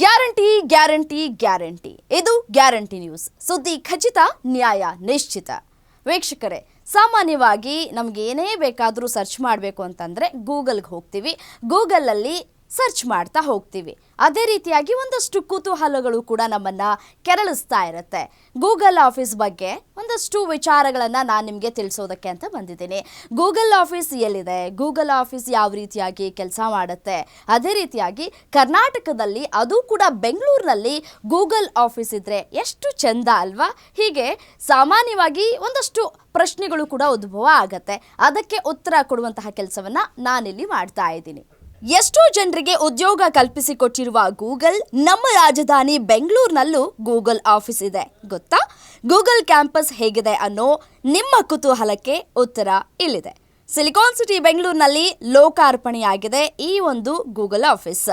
Guarantee guarantee guarantee. ಇದು guarantee news. ಸುದ್ದಿ ಖಚಿತ, ನ್ಯಾಯ ನಿಶ್ಚಿತ. ವೀಕ್ಷಕರೇ, ಸಾಮಾನ್ಯವಾಗಿ ನಮ್ಗೆ ಏನೇ ಬೇಕಾದರೂ ಸರ್ಚ್ ಮಾಡಬೇಕು ಅಂತಂದರೆ ಗೂಗಲ್ಗೆ ಹೋಗ್ತೀವಿ. ಗೂಗಲಲ್ಲಿ ಸರ್ಚ್ ಮಾಡ್ತಾ ಹೋಗ್ತೀವಿ. ಅದೇ ರೀತಿಯಾಗಿ ಒಂದಷ್ಟು ಕುತೂಹಲಗಳು ಕೂಡ ನಮ್ಮನ್ನು ಕೆರಳಿಸ್ತಾ ಇರುತ್ತೆ. ಗೂಗಲ್ ಆಫೀಸ್ ಬಗ್ಗೆ ಒಂದಷ್ಟು ವಿಚಾರಗಳನ್ನು ನಾನು ನಿಮಗೆ ತಿಳಿಸೋದಕ್ಕೆ ಅಂತ ಬಂದಿದ್ದೀನಿ. ಗೂಗಲ್ ಆಫೀಸ್ ಎಲ್ಲಿದೆ, ಗೂಗಲ್ ಆಫೀಸ್ ಯಾವ ರೀತಿಯಾಗಿ ಕೆಲಸ ಮಾಡುತ್ತೆ, ಅದೇ ರೀತಿಯಾಗಿ ಕರ್ನಾಟಕದಲ್ಲಿ ಅದು ಕೂಡ ಬೆಂಗಳೂರಿನಲ್ಲಿ ಗೂಗಲ್ ಆಫೀಸ್ ಇದ್ದರೆ ಎಷ್ಟು ಚೆಂದ ಅಲ್ವಾ? ಹೀಗೆ ಸಾಮಾನ್ಯವಾಗಿ ಒಂದಷ್ಟು ಪ್ರಶ್ನೆಗಳು ಕೂಡ ಉದ್ಭವ ಆಗತ್ತೆ. ಅದಕ್ಕೆ ಉತ್ತರ ಕೊಡುವಂತಹ ಕೆಲಸವನ್ನು ನಾನಿಲ್ಲಿ ಮಾಡ್ತಾ ಇದ್ದೀನಿ. ಎಷ್ಟೋ ಜನರಿಗೆ ಉದ್ಯೋಗ ಕಲ್ಪಿಸಿಕೊಟ್ಟಿರುವ ಗೂಗಲ್ ನಮ್ಮ ರಾಜಧಾನಿ ಬೆಂಗಳೂರಿನಲ್ಲೂ ಗೂಗಲ್ ಆಫೀಸ್ ಇದೆ. ಗೊತ್ತಾ? ಗೂಗಲ್ ಕ್ಯಾಂಪಸ್ ಹೇಗಿದೆ ಅನ್ನೋ ನಿಮ್ಮ ಕುತೂಹಲಕ್ಕೆ ಉತ್ತರ ಇಲ್ಲಿದೆ. ಸಿಲಿಕಾನ್ ಸಿಟಿ ಬೆಂಗಳೂರಿನಲ್ಲಿ ಲೋಕಾರ್ಪಣೆಯಾಗಿದೆ ಈ ಒಂದು ಗೂಗಲ್ ಆಫೀಸ್.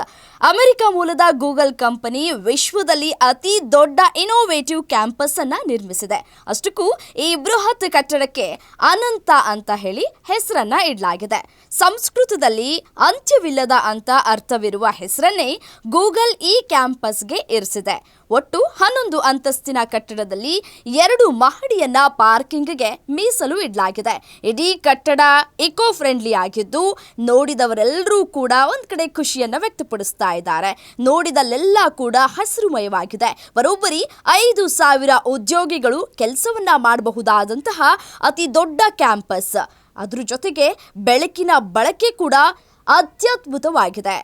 ಅಮೆರಿಕ ಮೂಲದ ಗೂಗಲ್ ಕಂಪನಿ ವಿಶ್ವದಲ್ಲಿ ಅತಿ ದೊಡ್ಡ ಇನೋವೇಟಿವ್ ಕ್ಯಾಂಪಸ್ ಅನ್ನ ನಿರ್ಮಿಸಿದೆ. ಅಷ್ಟಕ್ಕೂ ಈ ಬೃಹತ್ ಕಟ್ಟಡಕ್ಕೆ ಅನಂತ ಅಂತ ಹೇಳಿ ಹೆಸರನ್ನ ಇಡಲಾಗಿದೆ. ಸಂಸ್ಕೃತದಲ್ಲಿ ಅಂತ್ಯವಿಲ್ಲದ ಅಂತ ಅರ್ಥವಿರುವ ಹೆಸರನ್ನೇ ಗೂಗಲ್ ಈ ಕ್ಯಾಂಪಸ್ಗೆ ಇರಿಸಿದೆ. ಒಟ್ಟು 11 ಅಂತಸ್ತಿನ ಕಟ್ಟಡದಲ್ಲಿ 2 ಮಹಡಿಯನ್ನ ಪಾರ್ಕಿಂಗ್ಗೆ ಮೀಸಲು ಇಡಲಾಗಿದೆ. ಇಡೀ ಕಟ್ಟಡ ಇಕೋ ಫ್ರೆಂಡ್ಲಿ ಆಗಿದ್ದು ನೋಡಿದವರೆಲ್ಲರೂ ಕೂಡ ಒಂದ್ ಕಡೆ ಖುಷಿಯನ್ನ ವ್ಯಕ್ತಪಡಿಸ್ತಾ ಇದ್ದಾರೆ. ನೋಡಿದಲ್ಲೆಲ್ಲ ಕೂಡ ಹಸಿರುಮಯವಾಗಿದೆ. ಬರೋಬ್ಬರಿ 5,000 ಉದ್ಯೋಗಿಗಳು ಕೆಲಸವನ್ನ ಮಾಡಬಹುದಾದಂತಹ ಅತಿ ದೊಡ್ಡ ಕ್ಯಾಂಪಸ್. ಅದ್ರ ಜೊತೆಗೆ ಬೆಳಕಿನ ಬಳಕೆ ಕೂಡ ಅತ್ಯದ್ಭುತವಾಗಿದೆ.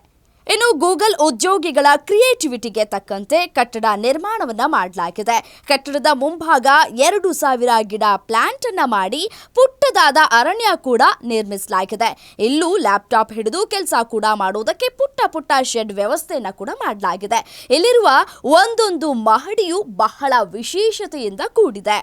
ಇನ್ನು ಗೂಗಲ್ ಉದ್ಯೋಗಿಗಳ ಕ್ರಿಯೇಟಿವಿಟಿಗೆ ತಕ್ಕಂತೆ ಕಟ್ಟಡ ನಿರ್ಮಾಣವನ್ನ ಮಾಡಲಾಗಿದೆ. ಕಟ್ಟಡದ ಮುಂಭಾಗ 2,000 ಗಿಡ ಪ್ಲಾಂಟ್ ಅನ್ನ ಮಾಡಿ ಪುಟ್ಟದಾದ ಅರಣ್ಯ ಕೂಡ ನಿರ್ಮಿಸಲಾಗಿದೆ. ಇಲ್ಲೂ ಲ್ಯಾಪ್ಟಾಪ್ ಹಿಡಿದು ಕೆಲಸ ಕೂಡ ಮಾಡೋದಕ್ಕೆ ಪುಟ್ಟ ಶೆಡ್ ವ್ಯವಸ್ಥೆಯನ್ನ ಕೂಡ ಮಾಡಲಾಗಿದೆ. ಇಲ್ಲಿರುವ ಒಂದೊಂದು ಮಹಡಿಯು ಬಹಳ ವಿಶೇಷತೆಯಿಂದ ಕೂಡಿದೆ.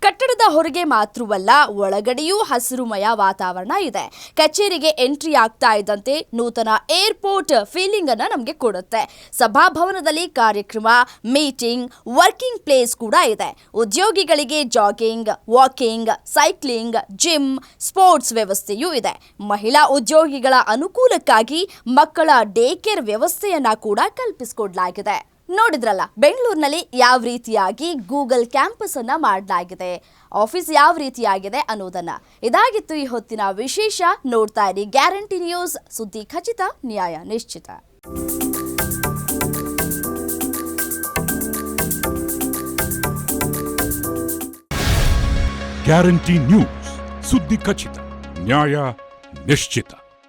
ಕಟ್ಟಡದ ಹೊರಗೆ ಮಾತ್ರವಲ್ಲ, ಒಳಗಡೆಯೂ ಹಸಿರುಮಯ ವಾತಾವರಣ ಇದೆ. ಕಚೇರಿಗೆ ಎಂಟ್ರಿ ಆಗ್ತಾ ಇದ್ದಂತೆ ನೂತನ ಏರ್ಪೋರ್ಟ್ ಫೀಲಿಂಗ್ ಅನ್ನ ನಮಗೆ ಕೊಡುತ್ತೆ. ಸಭಾಭವನದಲ್ಲಿ ಕಾರ್ಯಕ್ರಮ, ಮೀಟಿಂಗ್, ವರ್ಕಿಂಗ್ ಪ್ಲೇಸ್ ಕೂಡ ಇದೆ. ಉದ್ಯೋಗಿಗಳಿಗೆ jogging, walking, cycling, gym, sports ವ್ಯವಸ್ಥೆಯೂ ಇದೆ. ಮಹಿಳಾ ಉದ್ಯೋಗಿಗಳ ಅನುಕೂಲಕ್ಕಾಗಿ ಮಕ್ಕಳ ಡೇ ಕೇರ್ ವ್ಯವಸ್ಥೆಯನ್ನ ಕೂಡ ಕಲ್ಪಿಸಿಕೊಡಲಾಗಿದೆ. ನೋಡಿದ್ರಲ್ಲ, ಬೆಂಗಳೂರಿನಲ್ಲಿ ಯಾವ ರೀತಿಯಾಗಿ ಗೂಗಲ್ ಕ್ಯಾಂಪಸ್ ಅನ್ನ ಮಾಡಲಾಗಿದೆ, ಆಫೀಸ್ ಯಾವ ರೀತಿಯಾಗಿದೆ ಅನ್ನೋದನ್ನ. ಇದಾಗಿತ್ತು ಈ ಹೊತ್ತಿನ ವಿಶೇಷ. ನೋಡ್ತಾ ಇರಿ ಗ್ಯಾರಂಟಿ ನ್ಯೂಸ್. ಸುದ್ದಿ ಖಚಿತ, ನ್ಯಾಯ ನಿಶ್ಚಿತ. ಗ್ಯಾರಂಟಿ ನ್ಯೂಸ್, ಸುದ್ದಿ ಖಚಿತ, ನ್ಯಾಯ ನಿಶ್ಚಿತ.